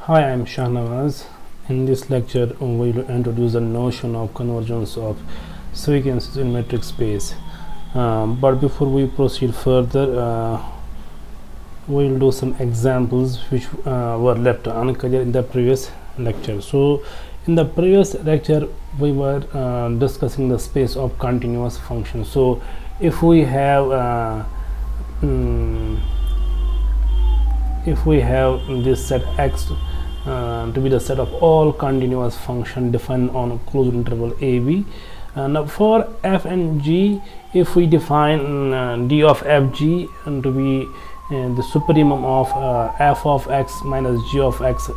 Hi, I'm Shahnawaz. In this lecture, we will introduce the notion of convergence of sequences in metric space. But before we proceed further, we will do some examples which were left unclear in the previous lecture. So, in the previous lecture, we were discussing the space of continuous functions. So, if we have this set X to be the set of all continuous function defined on a closed interval AB. Now for f and g, if we define d of fg to be the supremum of f of x minus g of x,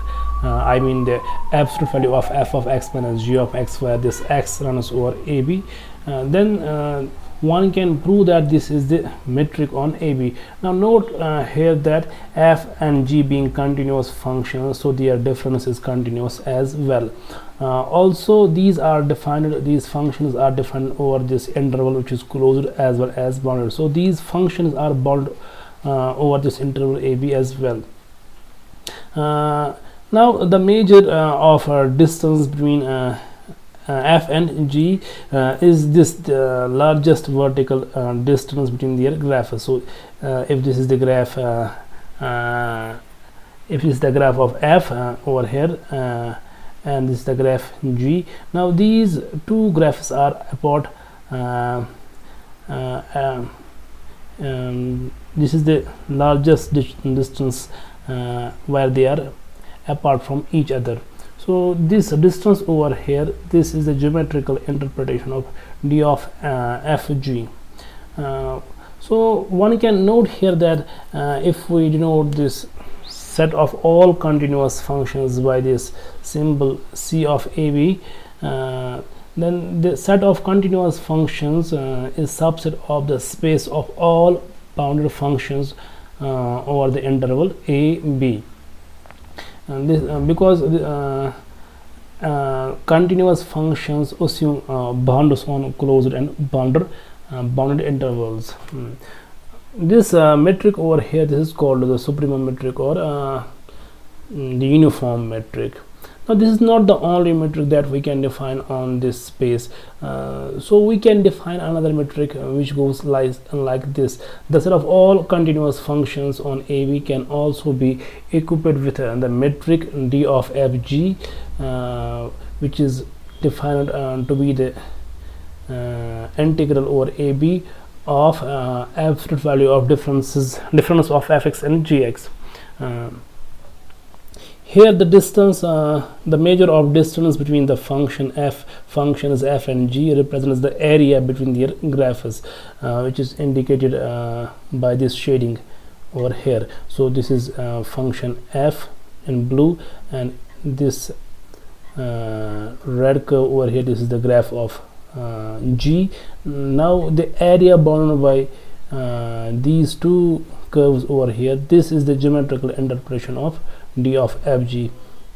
I mean the absolute value of f of x minus g of x, where this x runs over AB, then one can prove that this is the metric on AB. Now note here that f and g being continuous functions, so their difference is continuous as well. Also these functions are defined over this interval which is closed as well as bounded. So these functions are bounded over this interval AB as well. Now the measure of distance between f and g is this largest vertical distance between their graphs. So if this is the graph if this is the graph of f over here, and this is the graph g, now these two graphs are apart. This is the largest distance where they are apart from each other. So this distance over here, this is the geometrical interpretation of d of fg. So one can note here that if we denote this set of all continuous functions by this symbol c of AB, then the set of continuous functions is subset of the space of all bounded functions over the interval AB. And this because continuous functions assume bounds on closed and bounded intervals. This metric over here, this is called the supremum metric or the uniform metric. Now this is not the only metric that we can define on this space, so we can define another metric which goes like this. The set of all continuous functions on AB can also be equipped with the metric d of fg, which is defined to be the integral over AB of absolute value of difference of fx and gx. Here the distance, the measure of distance between the functions f and g represents the area between their graphs, which is indicated by this shading over here. So this is function f in blue, and this red curve over here, this is the graph of g. Now the area bounded by these two curves over here, this is the geometrical interpretation of d of fg,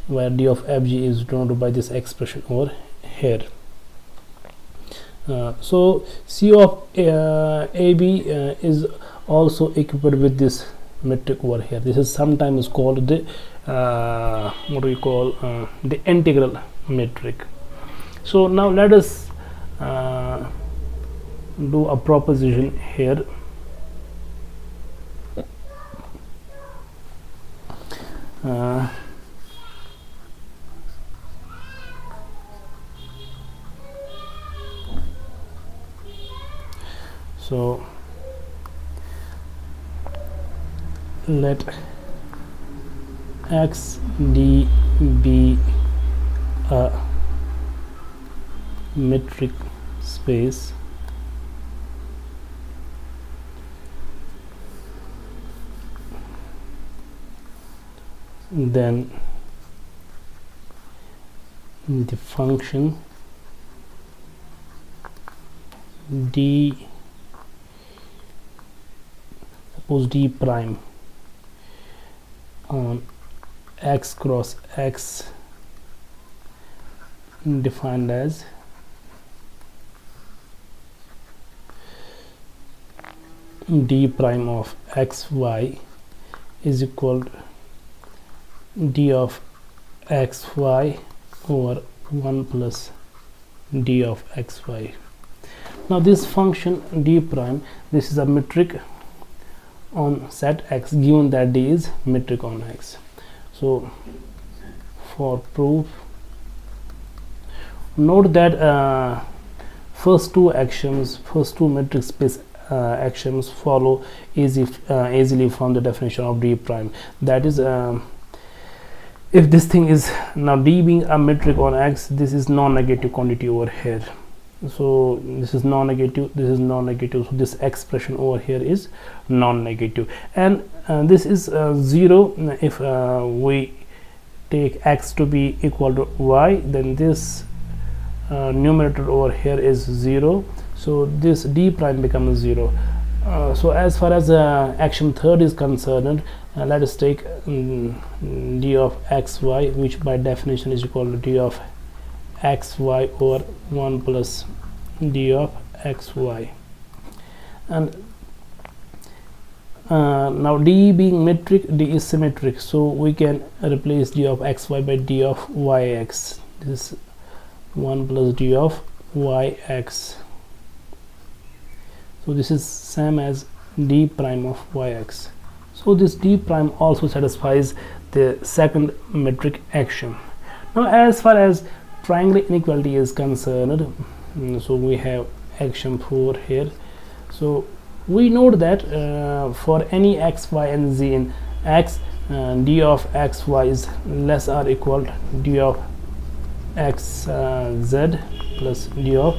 where d of fg is denoted by this expression over here. So c of AB is also equipped with this metric over here. This is sometimes called the the integral metric. So now let us do a proposition here. So let x d be a metric space then the function d, suppose d prime on x cross x defined as d prime of xy is equal to d of xy over 1 plus d of xy. Now this function d prime, this is a metric on set x given that d is metric on x. So for proof, note that first two metric space axioms follow easily from the definition of d prime. That is, if this thing is now d being a metric on x, this is non-negative quantity over here. So this is non-negative, this is non-negative, so this expression over here is non-negative, and this is 0 if we take x to be equal to y, then this numerator over here is 0, so this d prime becomes 0. So as far as axiom third is concerned, let us take d of xy, which by definition is equal to d of xy over 1 plus d of xy, and now d being metric, d is symmetric, so we can replace d of xy by d of yx. This is 1 plus d of yx, so this is same as d prime of yx. So this d prime also satisfies the second metric axiom. Now as far as triangular inequality is concerned, so we have axiom 4 here. So we note that for any x, y and z in x, d of xy is less or equal to d of x z plus d of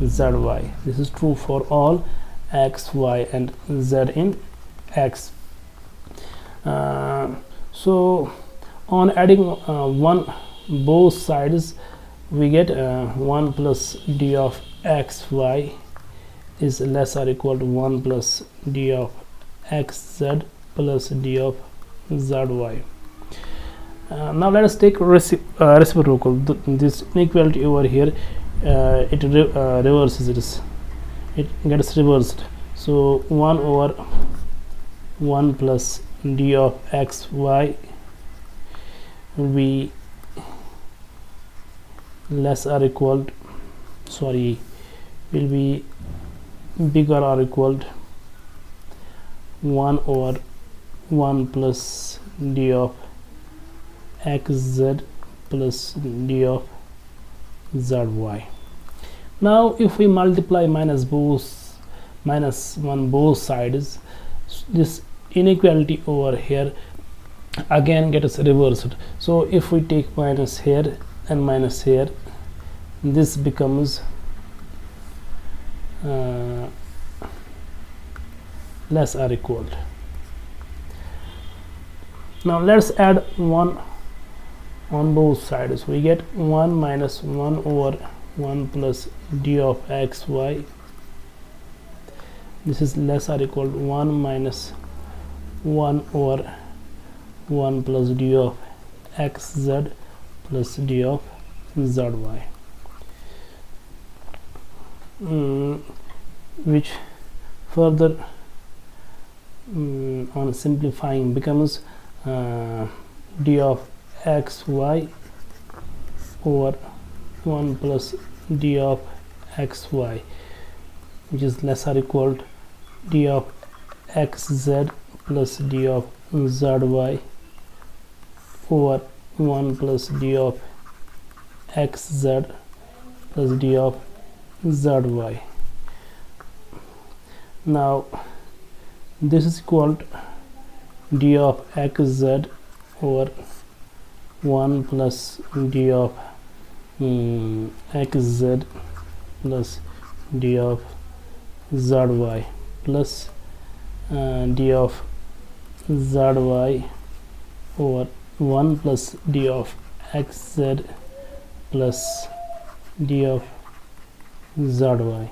zy. This is true for all x, y and z in x. So on adding 1 both sides, we get 1 plus d of xy is less or equal to 1 plus d of xz plus d of zy. Now let us take reciprocal. This inequality over here, it reverses, it gets reversed, so 1 over 1 plus d of xy will be less or equal to, will be bigger or equal to 1 over 1 plus d of xz plus d of zy. Now if we multiply minus 1 both sides, this inequality over here again gets reversed. So if we take minus here and minus here, this becomes less or equal. Now let's add 1 on both sides. We get 1 minus 1 over 1 plus d of xy. This is less or equal to 1 minus 1 over 1 plus d of xz plus d of zy, which further on simplifying becomes d of xy over 1 plus d of xy, which is less or equal to d of xz plus d of zy over 1 plus d of xz plus d of zy. Now this is equal to d of xz over 1 plus d of xz plus d of zy plus d of zy over 1 plus d of xz plus d of zy.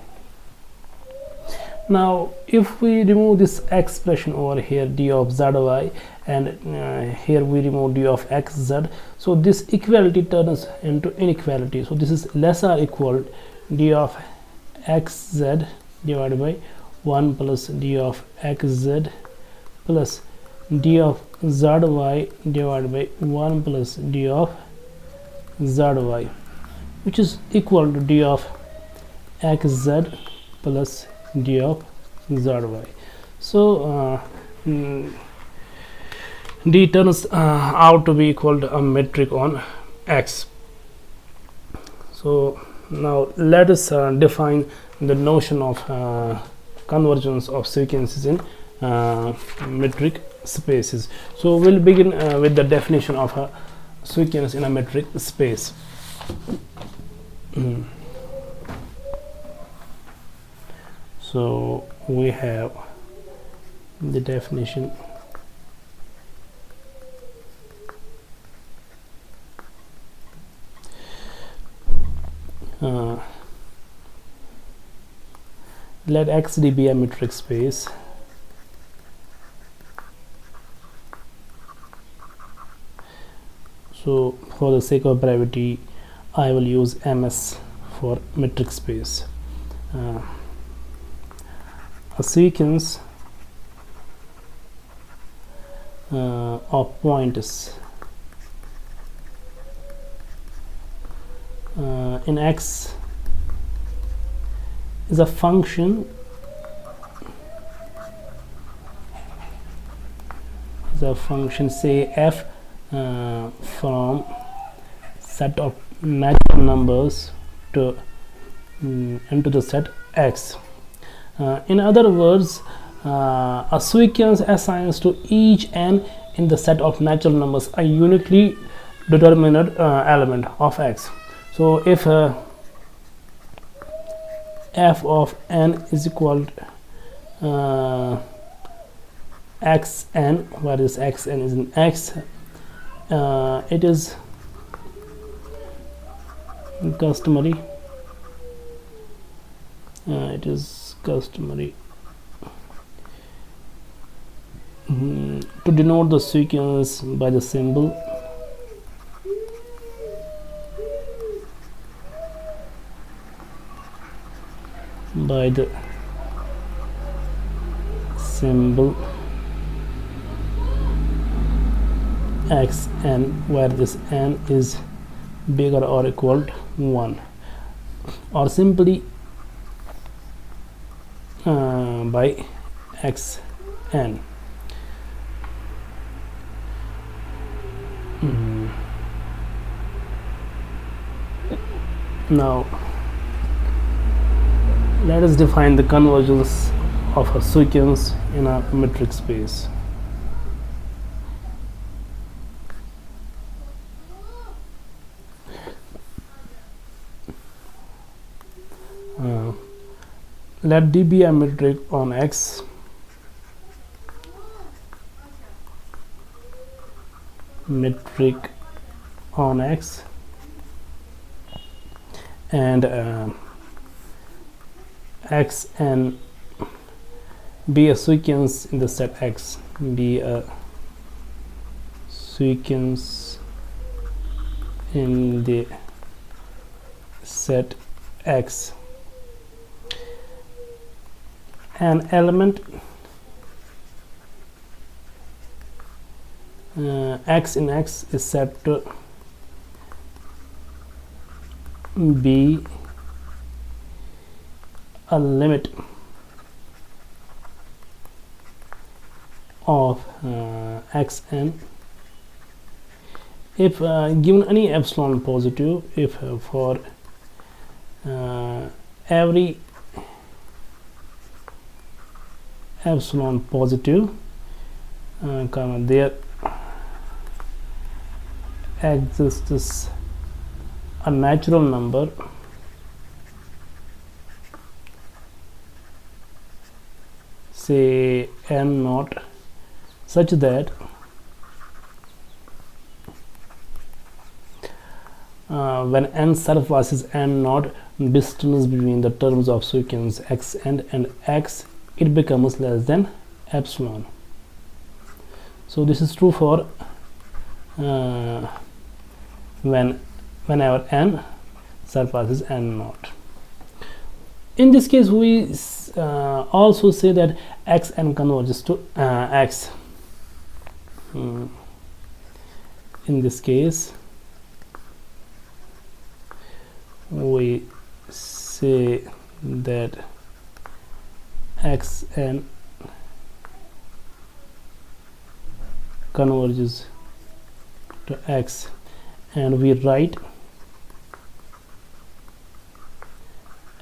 Now if we remove this expression over here, d of zy, and here we remove d of xz, so this equality turns into inequality. So this is less or equal d of xz divided by 1 plus d of xz plus d of zy divided by 1 plus d of zy, which is equal to d of xz plus d of zy. So d turns out to be equal to a metric on x. So now let us define the notion of convergence of sequences in metric spaces. So we'll begin with the definition of a sequence in a metric space. So we have the definition. Let XD be a metric space. So for the sake of brevity, I will use MS for metric space. A sequence of points in X is a function say f from set of natural numbers to into the set X. In other words, a sequence assigns to each n in the set of natural numbers a uniquely determined element of X. So if f of n is equal to xn, where is xn is in X, it is customary to denote the sequence by the symbol xn, where this n is bigger or equal to 1, or simply by xn. Now let us define the convergence of a sequence in a metric space. Let D be a metric on X and X and be a sequence in the set X, be a sequence in the set X. An element X in X is said to be a limit of xn if given any epsilon positive, if for every epsilon positive there exists a natural number say n naught such that when n surpasses n naught distance between the terms of sequence x and x, it becomes less than epsilon. So this is true for whenever n surpasses n naught. In this case, we also say that xn converges to x. in this case we say that x n converges to x, and we write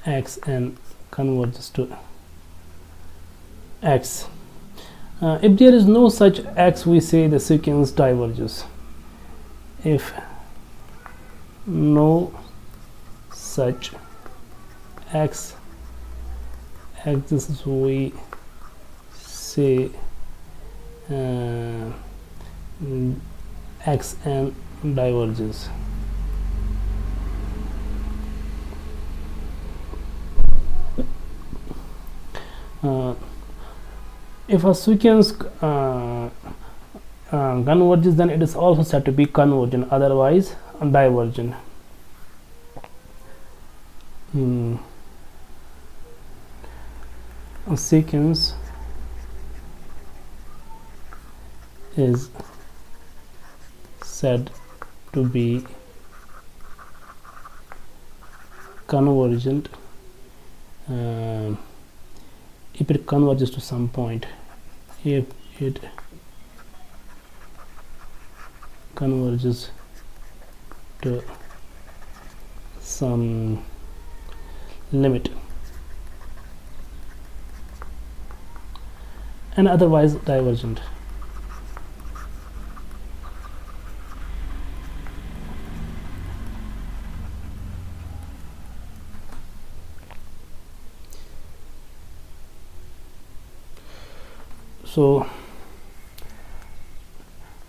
x n converges to x. If there is no such x, we say the sequence diverges. If no such x exists, we say x n diverges. If a sequence converges, then it is also said to be convergent, otherwise divergent. A sequence is said to be convergent if it converges to some point. If it converges to some limit, and otherwise divergent. So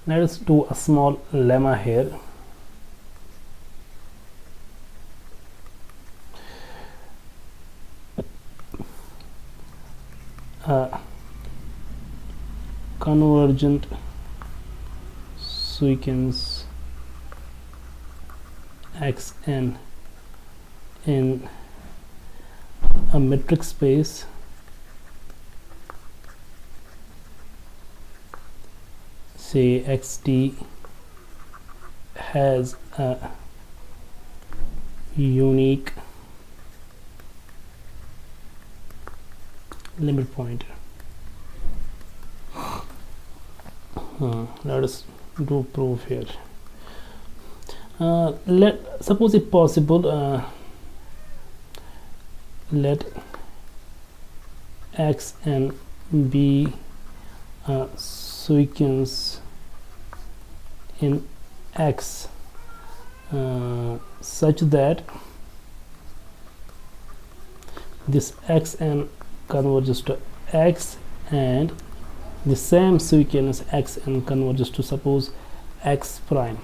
let us do a small lemma here. Convergent sequence xn in a metric space say xt has a unique limit point. Let us do proof here. Suppose if possible, let xn be a sequence in x such that this xn converges to x, and the same sequence xn converges to, suppose, x prime.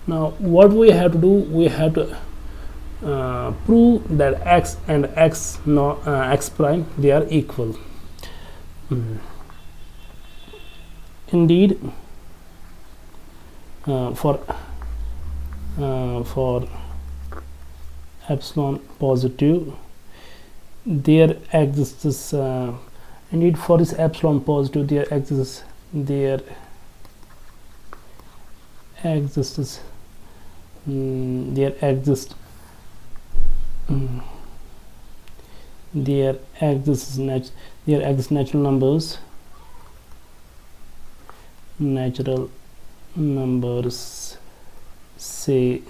Now what we have to do, we have to prove that x and x prime, they are equal. Indeed, for epsilon positive, there exists indeed for this epsilon positive there exists there exists natural numbers say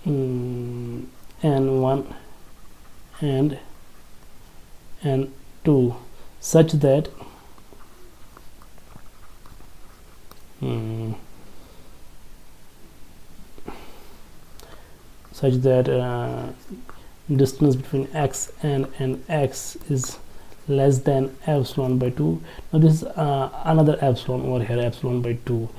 n1 and n2 such that distance between x and x is less than epsilon by 2. Now this is another epsilon over here, epsilon by 2.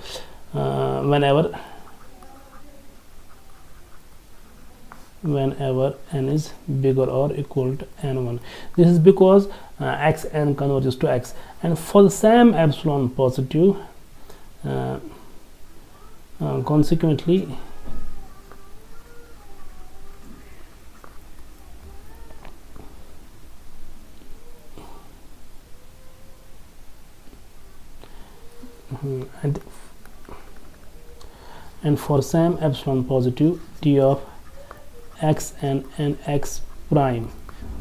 Whenever n is bigger or equal to n1. This is because xn converges to x, and for the same epsilon positive, consequently and for same epsilon positive, d of x and x prime,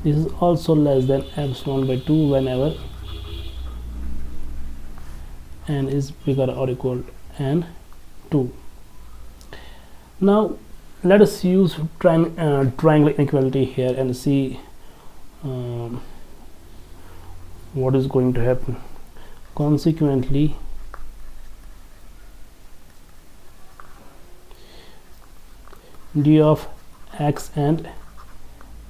this is also less than epsilon by 2 whenever n is bigger or equal to n 2. Now let us use triangle inequality here and see what is going to happen. Consequently, d of x and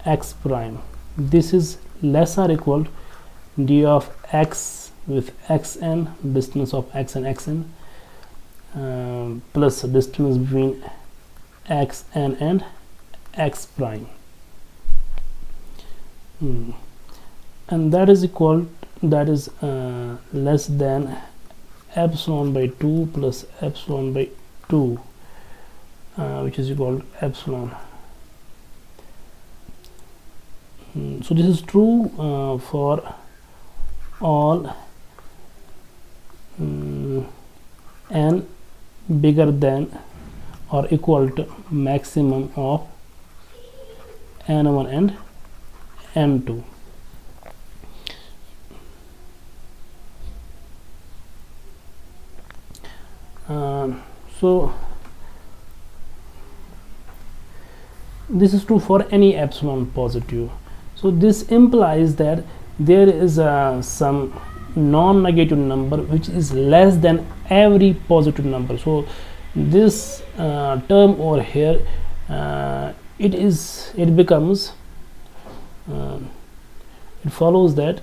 x prime, this is less or equal to d of x with xn, distance of x and xn, plus distance between xn and x prime, and that is equal, that is less than epsilon by 2 plus epsilon by 2, which is equal to epsilon. So this is true for all n bigger than or equal to maximum of n1 and n2. So this is true for any epsilon positive. So this implies that there is some non-negative number which is less than every positive number. So this term over here, it becomes it follows that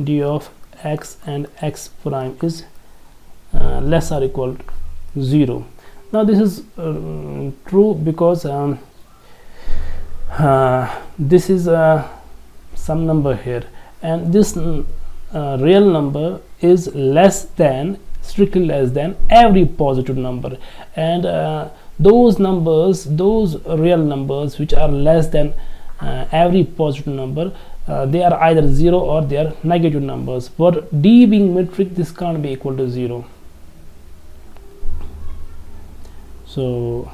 d of x and x prime is less or equal to 0. Now this is true because this is some number here, and this real number is less than, strictly less than every positive number, and those real numbers which are less than every positive number, they are either 0 or they are negative numbers. For D being metric, this can't be equal to 0. So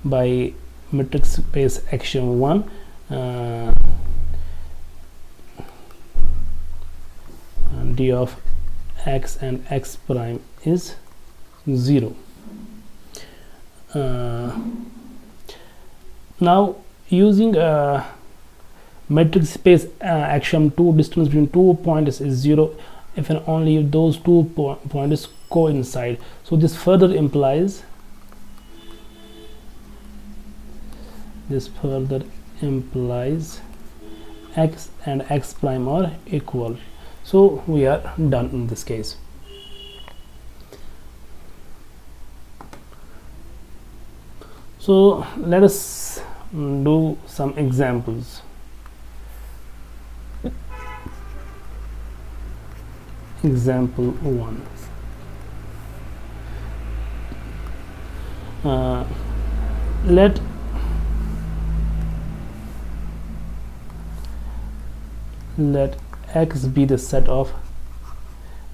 by metric space axiom 1, d of x and x prime is 0. Now using metric space axiom 2, distance between 2 points is 0 if and only if those 2 points coincide. So this further implies x and x prime are equal. So we are done in this case. So let us do some examples. Example 1. Let x be the set of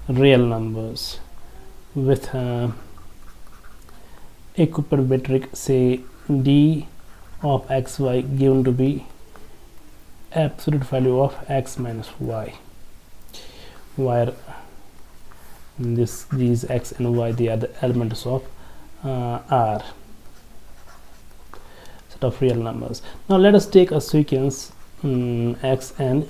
real numbers with equivalent metric, say d of xy, given to be absolute value of x minus y, where these x and y, they are the elements of R, set of real numbers. Now let us take a sequence x and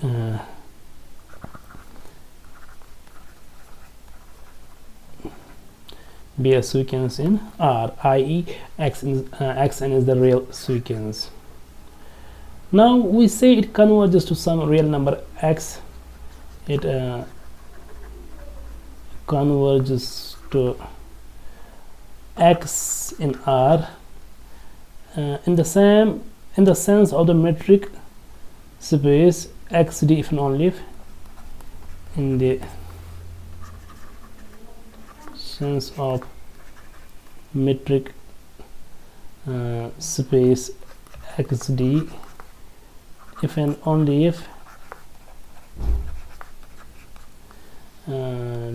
be a sequence in R, i.e. xn is the real sequence. Now we say it converges to some real number x. It converges to x in R in the sense of the metric space xd, if and only if, in the sense of metric space xd, if and only if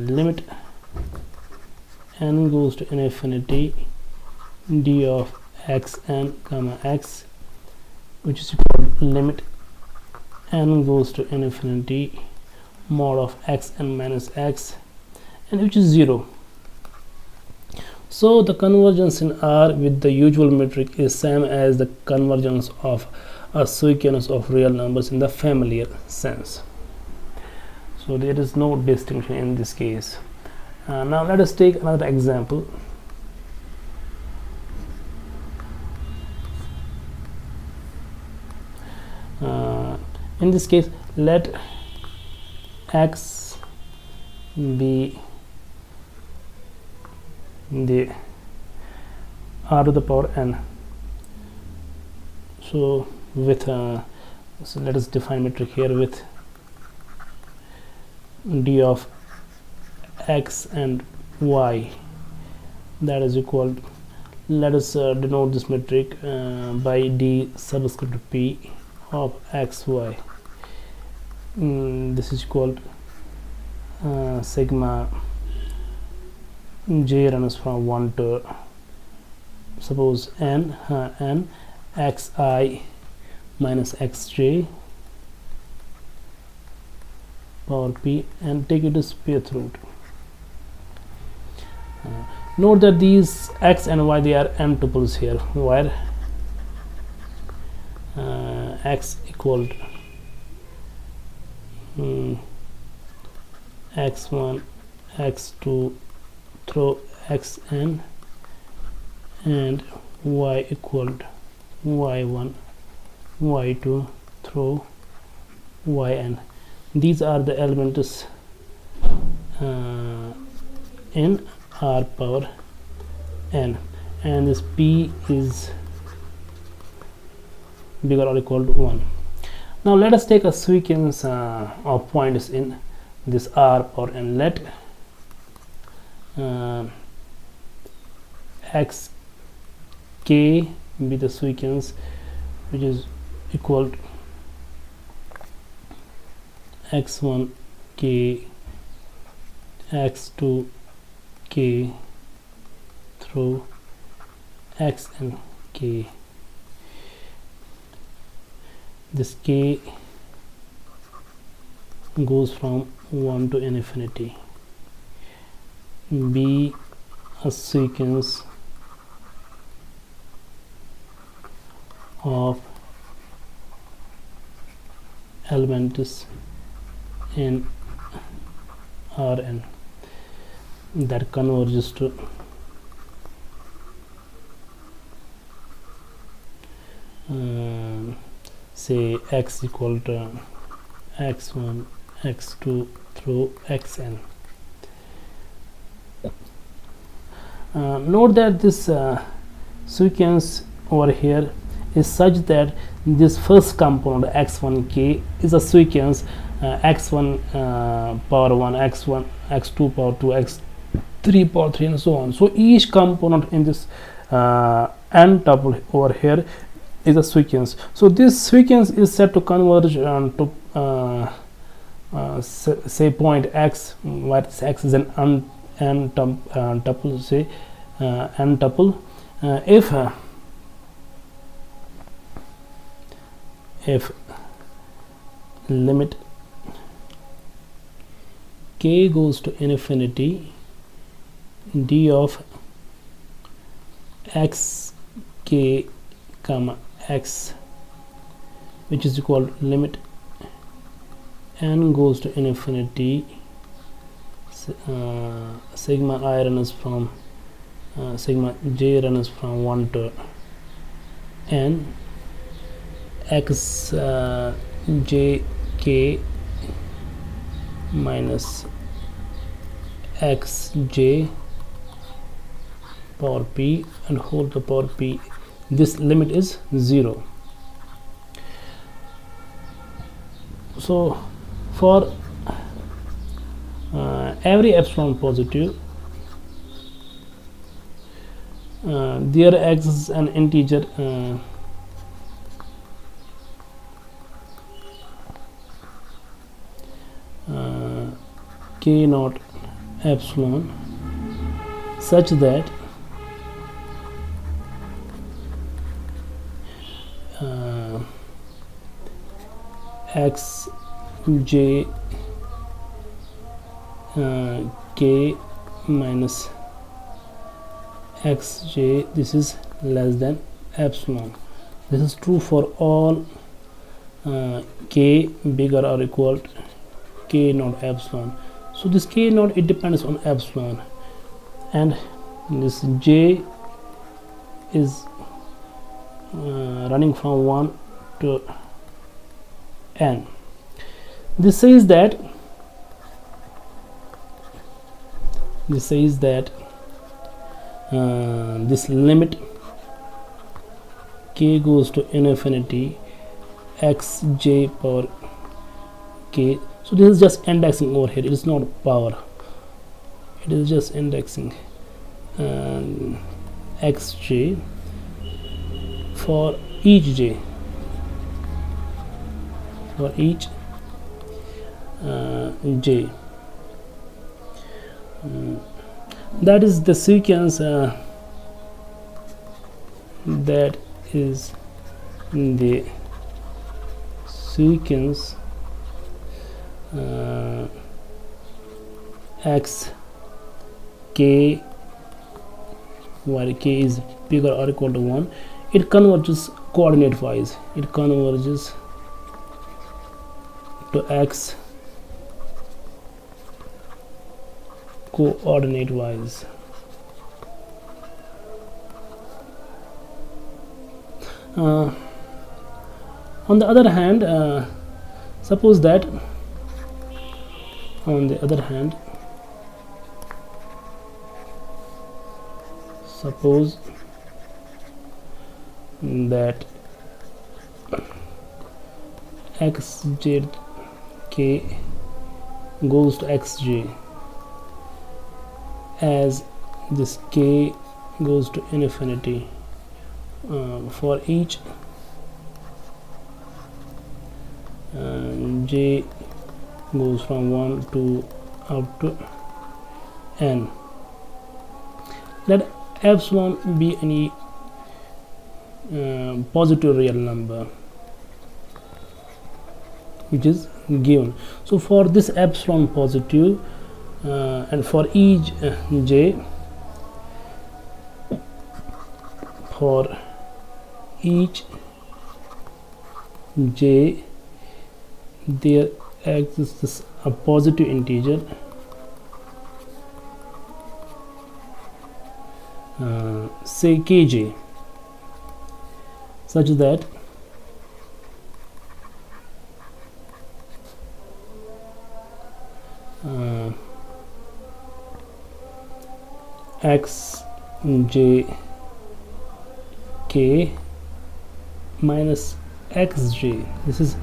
limit n goes to infinity d of xn comma x, which is equal to limit n goes to infinity mod of xn minus x, and which is 0. So the convergence in R with the usual metric is same as the convergence of a sequence of real numbers in the familiar sense. So there is no distinction in this case. Now let us take another example. In this case, let x be the r to the power n. So with so let us define metric here with d of x and y, that is equal to, let us denote this metric by d subscript p of xy. This is called sigma j runs from 1 to, suppose n xi minus xj power p, and take it as pth root. Note that these x and y, they are n tuples here, where x equal to x1 x2 through xn, and y equal to y1 y2 through yn. These are the elements in r power n, and this p is bigger or equal to 1. Now let us take a sequence of points in this r power n. Let x k be the sequence which is equal to x1 k x2 k through xn k. This k goes from 1 to infinity. Be a sequence of elements in Rn that converges to say x equal to x1 x2 through xn. Note that this sequence over here is such that this first component x1k is a sequence x1 power 1, x1 x2 power 2, x3 power 3, and so on. So each component in this n tuple over here is a sequence. So this sequence is set to converge to say point x, where x is an n tuple, say n tuple. If limit k goes to infinity d of x k comma x, which is equal to limit n goes to infinity sigma I runs from sigma j runs from 1 to n x j k minus x j power p and whole to power p. This limit is 0. So for every epsilon positive, there exists an integer k naught epsilon such that xj k minus xj, this is less than epsilon. This is true for all k bigger or equal to k not epsilon. So this k not, it depends on epsilon, and this j is running from 1 to n. This says that this limit k goes to infinity xj power k. So this is just indexing over here, it is not power, it is just indexing xj for each j, for each j. That is the sequence that is the sequence x k, while k is bigger or equal to 1, it converges coordinate wise, it converges to x coordinate wise. On the other hand, suppose that suppose that xj k goes to xj as this k goes to infinity for each j goes from 1 to up to n. Let epsilon be any positive real number which is given. So for this epsilon positive and for each j, for each j there exists a positive integer say kj, such that xj k minus xj, this is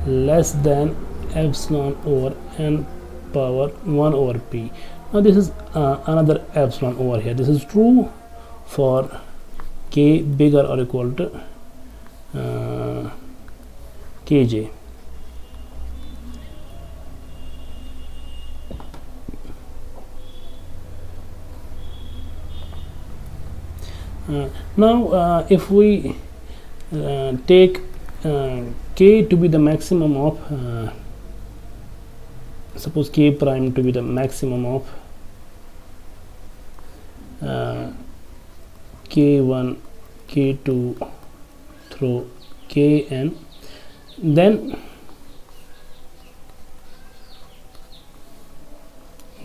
less than epsilon over n power 1 over p. Now this is another epsilon over here. This is true for k bigger or equal to kj. Now if we take k to be the maximum of suppose k prime to be the maximum of k1 k2 through kn, then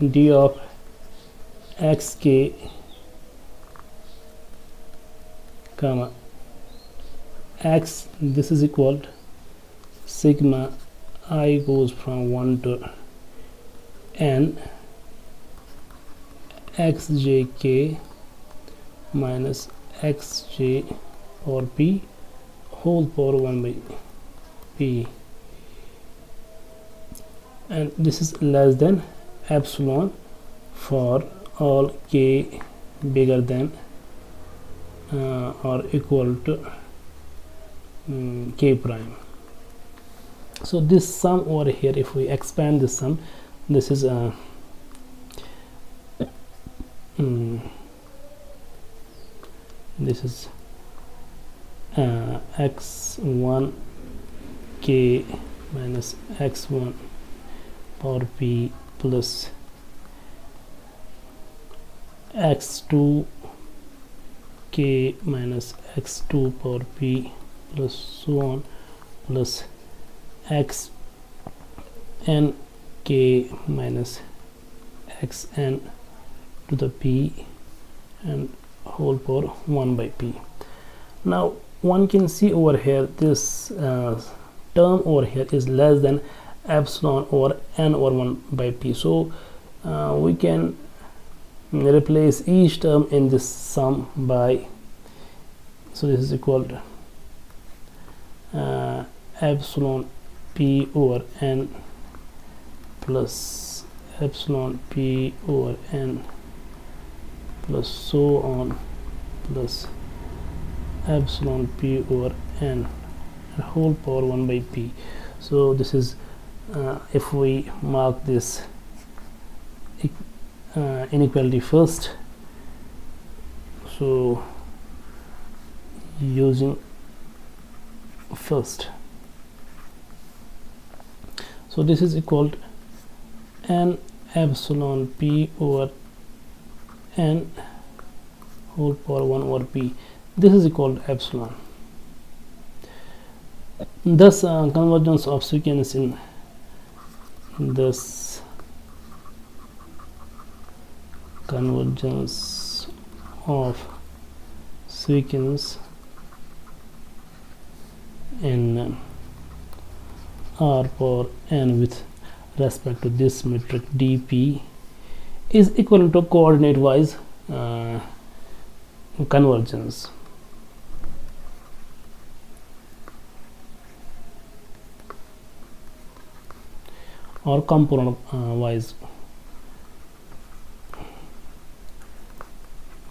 d of xk comma x, this is equal to sigma I goes from 1 to n xjk minus xj or p whole power 1 by p, and this is less than epsilon for all k bigger than or equal to k prime. So this sum over here, if we expand this sum, this is this is x1 k minus x1 power p plus x2 k minus x2 power p plus so on plus x n k minus xn to the p and whole power 1 by p. Now one can see over here this term over here is less than epsilon over n over 1 by p, so we can replace each term in this sum by, so this is equal to epsilon p over n plus epsilon p over n plus so on plus epsilon p over n and whole power 1 by p. So this is if we mark this inequality first, so using first, so this is equal to n epsilon p over n whole power 1 over p. This is equal to epsilon. Thus convergence of sequence in this convergence of sequence in R power n with respect to this metric dp is equal to coordinate wise convergence. Or component wise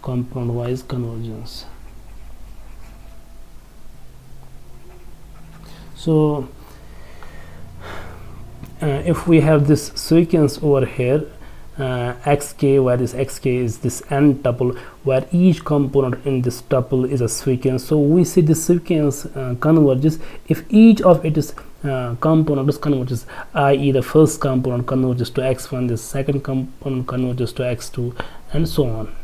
convergence. So if we have this sequence over here xk, where this xk is this n tuple, where each component in this tuple is a sequence, so we see this sequence converges if each of it is components converges, i.e. the first component converges to x1, the second component converges to x2 and so on.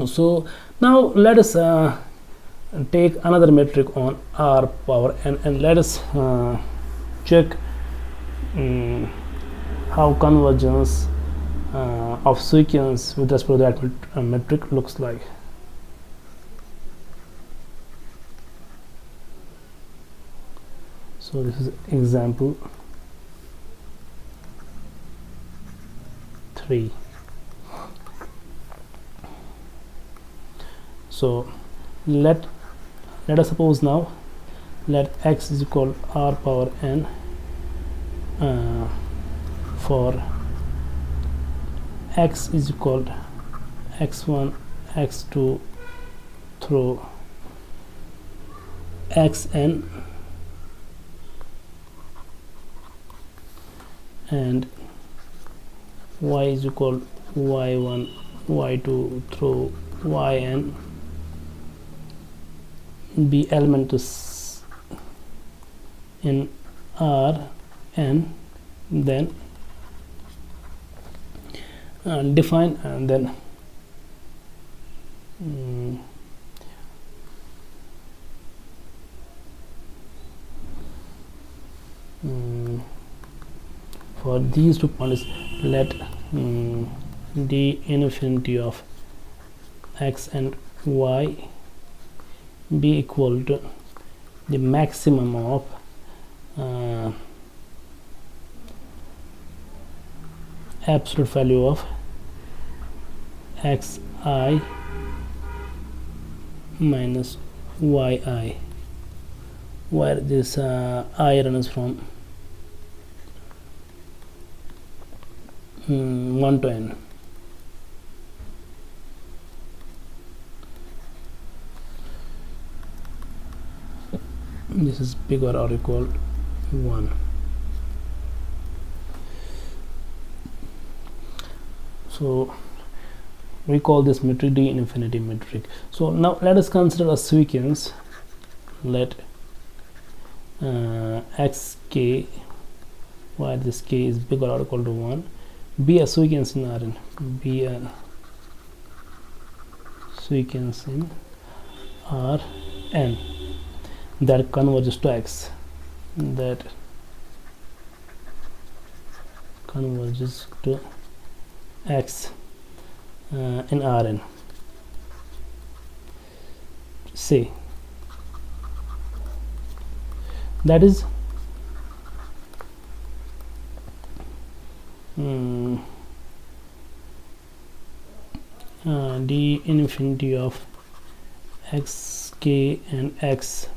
So now let us take another metric on R power n and let us check how convergence of sequence with respect to that metric looks like. So this is example 3. So let us suppose now let x is equal to R power n for x is equal to x1 x2 through xn and y is equal to y1 y2 through yn be elements in R n, then define and then for these 2 points let d infinity of x and y be equal to the maximum of absolute value of xi minus yi, where this I runs from 1 to n. This is bigger or equal to 1. So We call this metric d infinity metric. So now let us consider a sequence. Let xk, where this k is bigger or equal to 1, be a sequence in Rn, be a sequence in Rn that converges to x, that converges to x in Rn. Say that is d infinity of xk and x,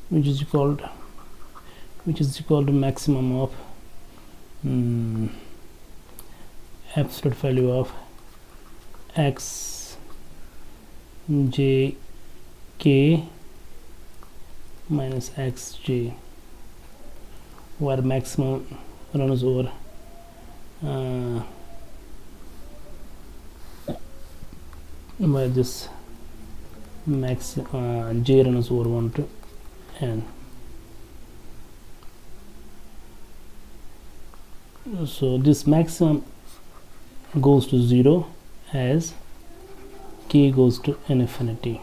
which is equal to maximum of absolute value of x j k minus xj, where maximum runs over where this max j runs over 1 to n. So this maximum goes to 0 as k goes to infinity.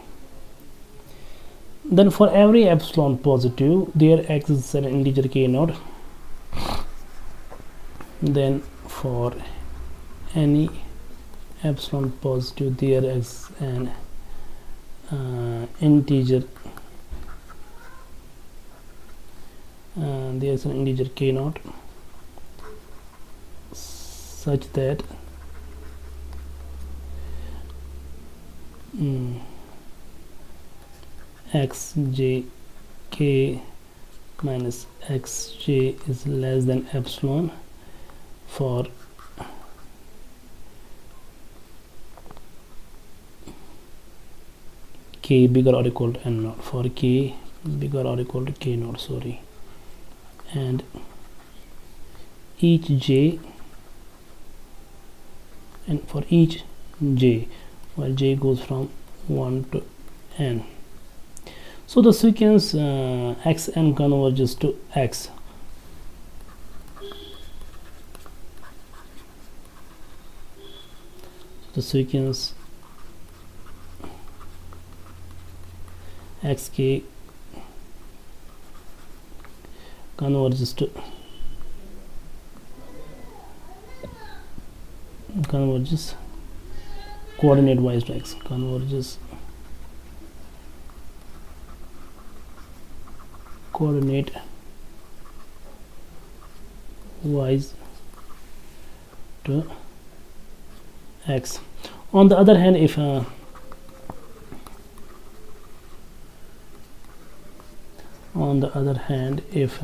Then for every epsilon positive, there exists an integer k naught. Then for any epsilon positive, there is an integer there is an integer k naught such that xjk minus xj is less than epsilon for k bigger or equal to n naught, for k bigger or equal to k naught, sorry, and each j, and for each j, while j goes from 1 to n. So the sequence xn converges to x. The sequence xk converges coordinate wise to x, converges coordinate wise to x. On the other hand, if on the other end, if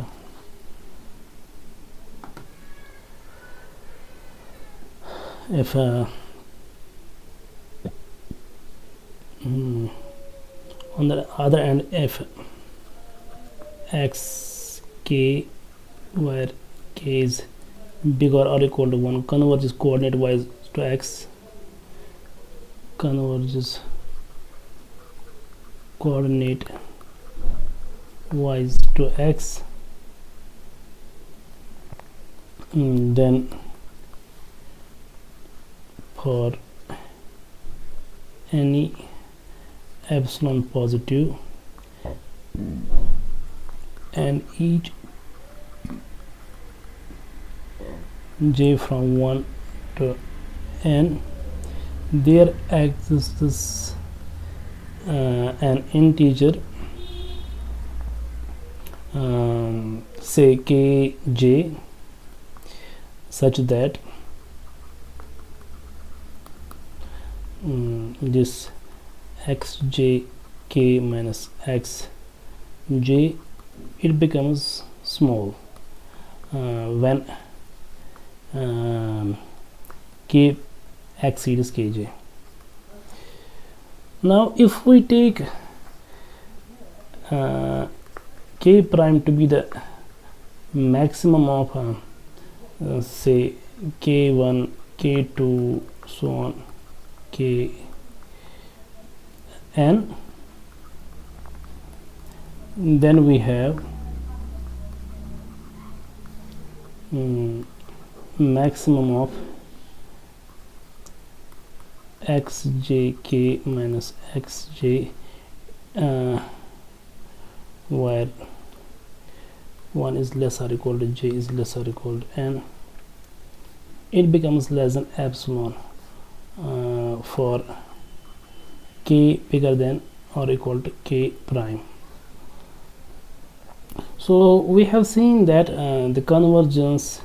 xk, where k is bigger or equal to 1, converges coordinate wise to x, converges coordinate wise to x, then for any epsilon positive and each j from 1 to n, there exists an integer say kj such that this xjk minus xj, it becomes small when k exceeds kj. Now if we take k prime to be the maximum of say k1, k2, so on, k n. Then we have maximum of xjk minus xj, where 1 is less or equal to j is less or equal to n. It becomes less than epsilon for k bigger than or equal to k prime. So we have seen that the convergence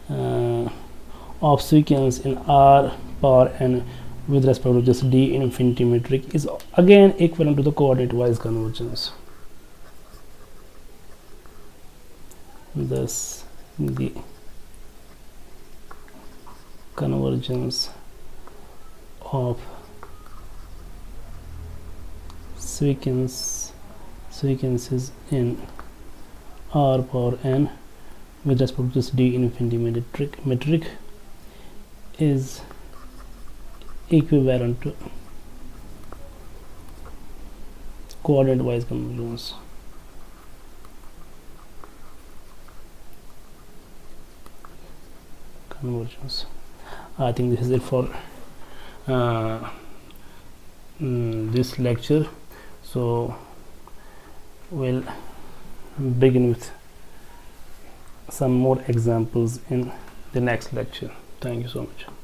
of sequence in R power n with respect to just d infinity metric is again equivalent to the coordinate wise convergence. Thus the convergence of sequences in R power n with respect to this d infinity metric is equivalent to coordinate wise convergence. I think this is it for this lecture. So we'll begin with some more examples in the next lecture. Thank you so much.